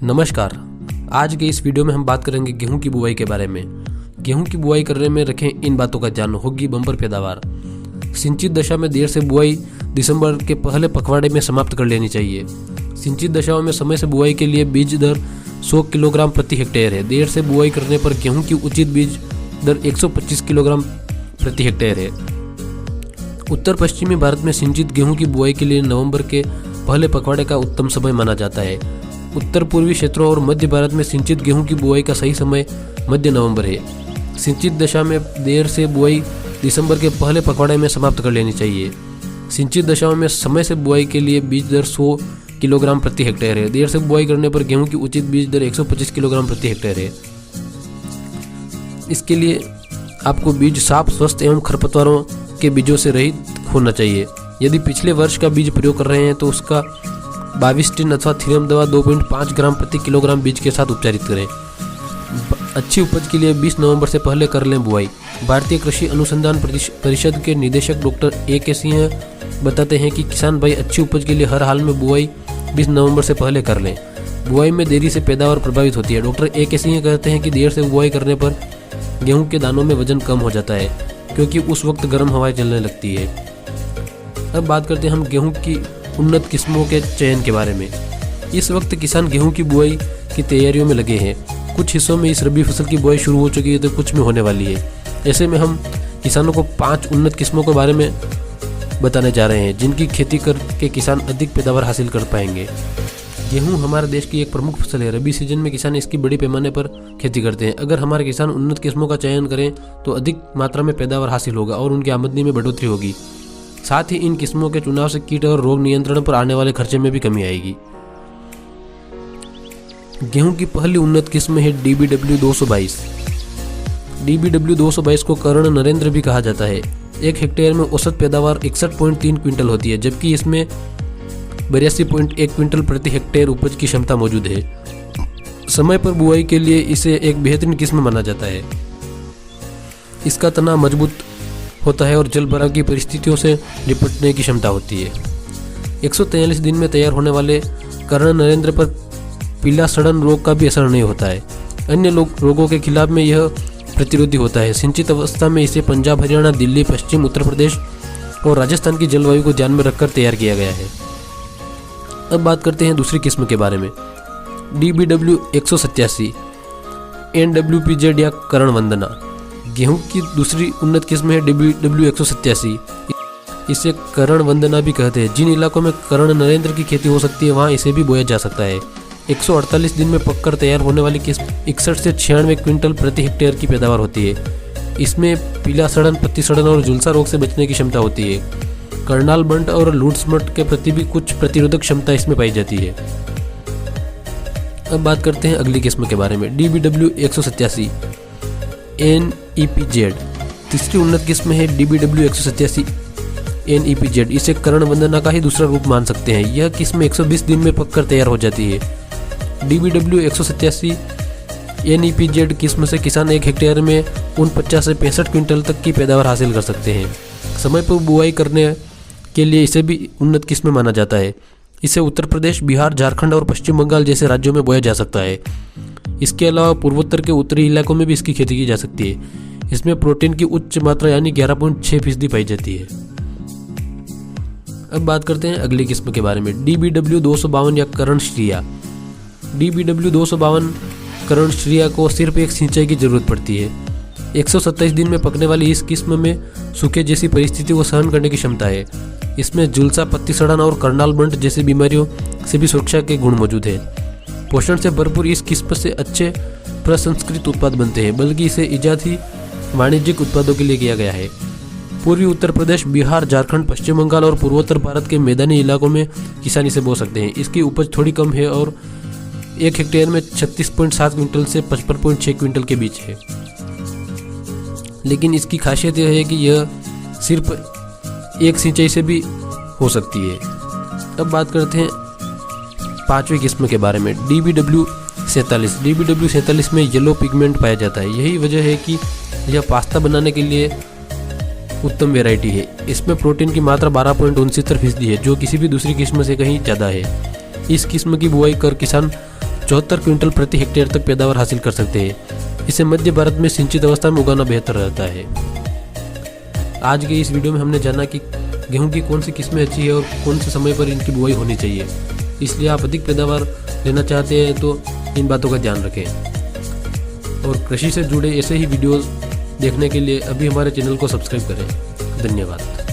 नमस्कार। आज के इस वीडियो में हम बात करेंगे गेहूं की बुआई के बारे में। गेहूं की बुआई करने में रखें इन बातों का ध्यान, होगी बम्पर पैदावार। सिंचित दशा में देर से बुआई दिसंबर के पहले पखवाड़े में समाप्त कर लेनी चाहिए। सिंचित दशाओं में समय से बुआई के लिए बीज दर 100 किलोग्राम प्रति हेक्टेयर है। देर से बुआई करने पर गेहूं की उचित बीज दर 125 किलोग्राम प्रति हेक्टेयर है। उत्तर पश्चिमी भारत में सिंचित गेहूं की बुआई के लिए नवंबर के पहले पखवाड़े का उत्तम समय माना जाता है। उत्तर पूर्वी क्षेत्रों और मध्य भारत में सिंचित गेहूं की बुआई का सही समय मध्य नवंबर है। सिंचित दशा में देर से बुआई दिसंबर के पहले पखवाड़े में समाप्त कर लेनी चाहिए। सिंचित दशाओं में समय से बुआई के लिए बीज दर 100 किलोग्राम प्रति हेक्टेयर है। देर से बुआई करने पर गेहूं की उचित बीज दर 125 किलोग्राम प्रति हेक्टेयर है। इसके लिए आपको बीज साफ, स्वस्थ एवं खरपतवारों के बीजों से रहित होना चाहिए। यदि पिछले वर्ष का बीज प्रयोग कर रहे हैं तो उसका 22 टिन अथवा थीरम दवा 2.5 ग्राम प्रति किलोग्राम बीज के साथ उपचारित करें। अच्छी उपज के लिए 20 नवंबर से पहले कर लें बुआई। भारतीय कृषि अनुसंधान परिषद के निदेशक डॉक्टर A.K. सिंह बताते हैं कि किसान भाई अच्छी उपज के लिए हर हाल में बुआई 20 नवंबर से पहले कर लें। बुआई में देरी से पैदावार प्रभावित होती है। Doctor A.K. सिंह कहते हैं कि देर से बुआई करने पर गेहूं के दानों में वजन कम हो जाता है, क्योंकि उस वक्त गर्म हवाएं चलने लगती है। अब बात करते हैं हम गेहूं की उन्नत किस्मों के चयन के बारे में। इस वक्त किसान गेहूं की बुआई की तैयारियों में लगे हैं। कुछ हिस्सों में इस रबी फसल की बुआई शुरू हो चुकी है तो कुछ में होने वाली है। ऐसे में हम किसानों को 5 उन्नत किस्मों के बारे में बताने जा रहे हैं, जिनकी खेती करके किसान अधिक पैदावार हासिल कर पाएंगे। गेहूं हमारे देश की एक प्रमुख फसल है। रबी सीजन में किसान इसकी बड़ी पैमाने पर खेती करते हैं। अगर हमारे किसान उन्नत किस्मों का चयन करें तो अधिक मात्रा में पैदावार हासिल होगा और उनकी आमदनी में बढ़ोतरी होगी। साथ ही इन किस्मों के चुनाव से कीट और रोग नियंत्रण पर आने वाले खर्चे में भी कमी आएगी। गेहूं की पहली उन्नत किस्म है DBW 222। DBW 222 को कर्ण नरेंद्र भी कहा जाता है। 1 हेक्टेयर में औसत पैदावार 61.3 क्विंटल होती है, जबकि इसमें 82.1 क्विंटल प्रति हेक्टेयर उपज की क्षमता मौजूद है। समय पर बुआई के लिए इसे एक बेहतरीन किस्म माना जाता है। इसका तना मजबूत होता है और जल भराव की परिस्थितियों से निपटने की क्षमता होती है। 143 दिन में तैयार होने वाले कर्ण नरेंद्र पर पीला सड़न रोग का भी असर नहीं होता है। अन्य रोगों के खिलाफ में यह प्रतिरोधी होता है। सिंचित अवस्था में इसे पंजाब, हरियाणा, दिल्ली, पश्चिम उत्तर प्रदेश और राजस्थान की जलवायु को ध्यान में रखकर तैयार किया गया है। अब बात करते हैं दूसरी किस्म के बारे में। DBW 187 NWPZ या कर्ण वंदना। गेहूं की दूसरी उन्नत किस्म है DBW 187। इसे कर्ण वंदना भी कहते हैं। जिन इलाकों में कर्ण नरेंद्र की खेती हो सकती है वहां इसे भी बोया जा सकता है। 148 दिन में पककर तैयार होने वाली किस्म 61 से 96 क्विंटल प्रति हेक्टेयर की पैदावार होती है। इसमें पीला सड़न, पत्ती सड़न और झुलसा रोग से बचने की क्षमता होती है। कर्नाल बंट और लूट्समट के प्रति भी कुछ प्रतिरोधक क्षमता इसमें पाई जाती है। अब बात करते हैं अगली किस्म के बारे में। DBW 187 NEPZ। तीसरी उन्नत किस्म है DBW 187 NEPZ। इसे कर्ण वंदना का ही दूसरा रूप मान सकते हैं। यह किस्म 120 दिन में पककर तैयार हो जाती है। DBW 187 NEPZ किस्म से किसान 1 हेक्टेयर में 49 से 65 क्विंटल तक की पैदावार हासिल कर सकते हैं। समय पर बुआई करने के लिए इसे भी उन्नत किस्म माना जाता है। इसे उत्तर प्रदेश, बिहार, झारखंड और पश्चिम बंगाल जैसे राज्यों में बोया जा सकता है। इसके अलावा पूर्वोत्तर के उत्तरी इलाकों में भी इसकी खेती की जा सकती है। इसमें प्रोटीन की उच्च मात्रा यानी 11.6% पाई जाती है। अब बात करते हैं अगली किस्म के बारे में। DBW 252 या कर्ण श्रिया। DBW 252 कर्ण श्रिया को सिर्फ एक सिंचाई की जरूरत पड़ती है। 127 दिन में पकने वाली इस किस्म में सूखे जैसी परिस्थिति को सहन करने की क्षमता है। इसमें झुलसा, पत्ती सड़न और कर्नाल बंट जैसी बीमारियों से भी सुरक्षा के गुण मौजूद है। पोषण से भरपूर इस किस्म से अच्छे प्रसंस्कृत उत्पाद बनते हैं, बल्कि इसे इजाद ही वाणिज्यिक उत्पादों के लिए किया गया है। पूर्वी उत्तर प्रदेश, बिहार, झारखंड, पश्चिम बंगाल और पूर्वोत्तर भारत के मैदानी इलाकों में किसान इसे बो सकते हैं। इसकी उपज थोड़ी कम है और 1 हेक्टेयर में 36.7 क्विंटल से 55.6 क्विंटल के बीच है। लेकिन इसकी खासियत यह है कि यह सिर्फ एक सिंचाई से भी हो सकती है। अब बात करते हैं 5वीं किस्म के बारे में। DBW 47। DBW 47 में येलो पिगमेंट पाया जाता है। यही वजह है कि यह पास्ता बनाने के लिए उत्तम वैरायटी है। इसमें प्रोटीन की मात्रा 12.69% है, जो किसी भी दूसरी किस्म से कहीं ज़्यादा है। इस किस्म की बुआई कर किसान 74 क्विंटल प्रति हेक्टेयर तक पैदावार हासिल कर सकते हैं। इसे मध्य भारत में सिंचित अवस्था में उगाना बेहतर रहता है। आज के इस वीडियो में हमने जाना कि गेहूं की कौन सी किस्में अच्छी है और कौन से समय पर इनकी बुआई होनी चाहिए। इसलिए आप अधिक पैदावार लेना चाहते हैं तो इन बातों का ध्यान रखें। और कृषि से जुड़े ऐसे ही वीडियोस देखने के लिए अभी हमारे चैनल को सब्सक्राइब करें। धन्यवाद।